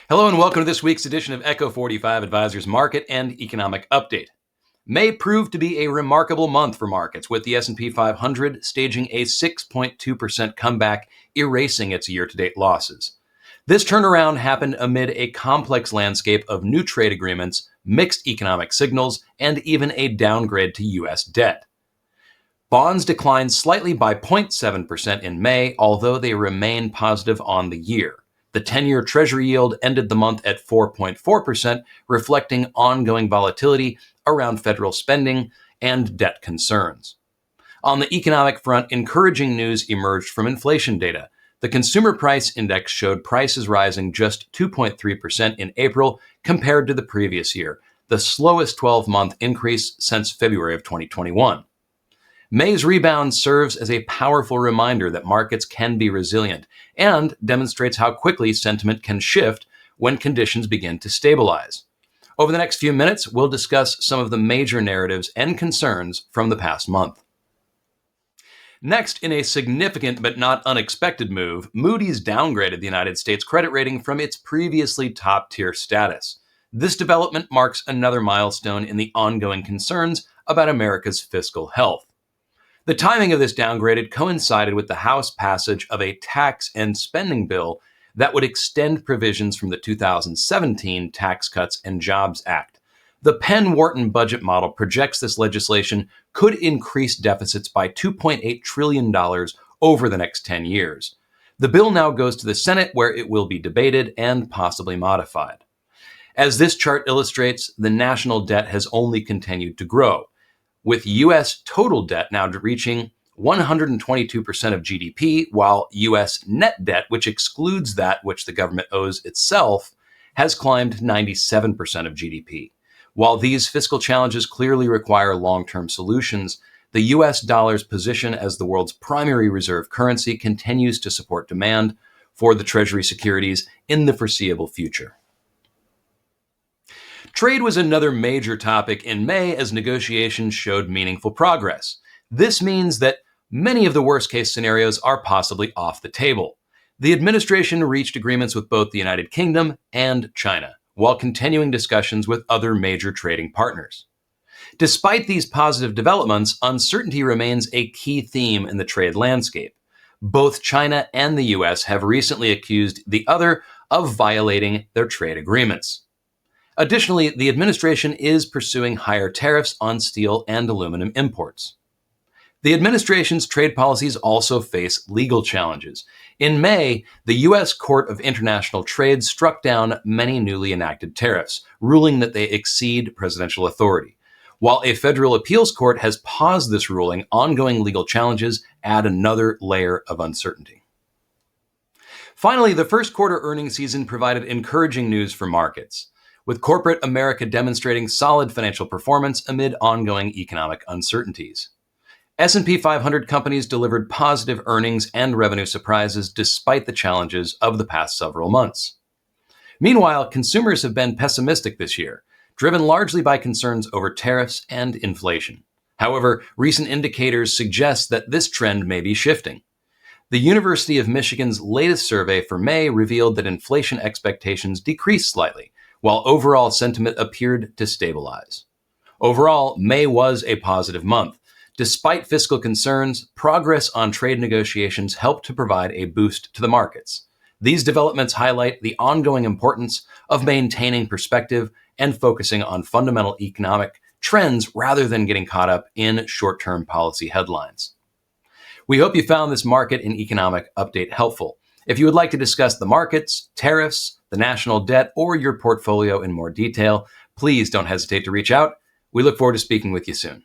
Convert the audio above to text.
Hello and welcome to this week's edition of Echo45 Advisors Market and Economic Update. May proved to be a remarkable month for markets, with the S&P 500 staging a 6.2% comeback, erasing its year-to-date losses. This turnaround happened amid a complex landscape of new trade agreements, mixed economic signals, and even a downgrade to U.S. debt. Bonds declined slightly by 0.7% in May, although they remain positive on the year. The 10-year Treasury yield ended the month at 4.4%, reflecting ongoing volatility around federal spending and debt concerns. On the economic front, encouraging news emerged from inflation data. The Consumer Price Index showed prices rising just 2.3% in April compared to the previous year, the slowest 12-month increase since February of 2021. May's rebound serves as a powerful reminder that markets can be resilient and demonstrates how quickly sentiment can shift when conditions begin to stabilize. Over the next few minutes, we'll discuss some of the major narratives and concerns from the past month. Next, in a significant but not unexpected move, Moody's downgraded the United States credit rating from its previously top-tier status. This development marks another milestone in the ongoing concerns about America's fiscal health. The timing of this downgrade coincided with the House passage of a tax and spending bill that would extend provisions from the 2017 Tax Cuts and Jobs Act. The Penn-Wharton budget model projects this legislation could increase deficits by $2.8 trillion over the next 10 years. The bill now goes to the Senate, where it will be debated and possibly modified. As this chart illustrates, the national debt has only continued to grow, with U.S. total debt now reaching 122% of GDP, while U.S. net debt, which excludes that which the government owes itself, has climbed 97% of GDP. While these fiscal challenges clearly require long-term solutions, the U.S. dollar's position as the world's primary reserve currency continues to support demand for the Treasury securities in the foreseeable future. Trade was another major topic in May as negotiations showed meaningful progress. This means that many of the worst-case scenarios are possibly off the table. The administration reached agreements with both the United Kingdom and China, while continuing discussions with other major trading partners. Despite these positive developments, uncertainty remains a key theme in the trade landscape. Both China and the U.S. have recently accused the other of violating their trade agreements. Additionally, the administration is pursuing higher tariffs on steel and aluminum imports. The administration's trade policies also face legal challenges. In May, the U.S. Court of International Trade struck down many newly enacted tariffs, ruling that they exceed presidential authority. While a federal appeals court has paused this ruling, ongoing legal challenges add another layer of uncertainty. Finally, the first quarter earnings season provided encouraging news for markets, with corporate America demonstrating solid financial performance amid ongoing economic uncertainties. S&P 500 companies delivered positive earnings and revenue surprises despite the challenges of the past several months. Meanwhile, consumers have been pessimistic this year, driven largely by concerns over tariffs and inflation. However, recent indicators suggest that this trend may be shifting. The University of Michigan's latest survey for May revealed that inflation expectations decreased slightly, while overall sentiment appeared to stabilize. Overall, May was a positive month. Despite fiscal concerns, progress on trade negotiations helped to provide a boost to the markets. These developments highlight the ongoing importance of maintaining perspective and focusing on fundamental economic trends rather than getting caught up in short-term policy headlines. We hope you found this market and economic update helpful. If you would like to discuss the markets, tariffs, the national debt, or your portfolio in more detail, please don't hesitate to reach out. We look forward to speaking with you soon.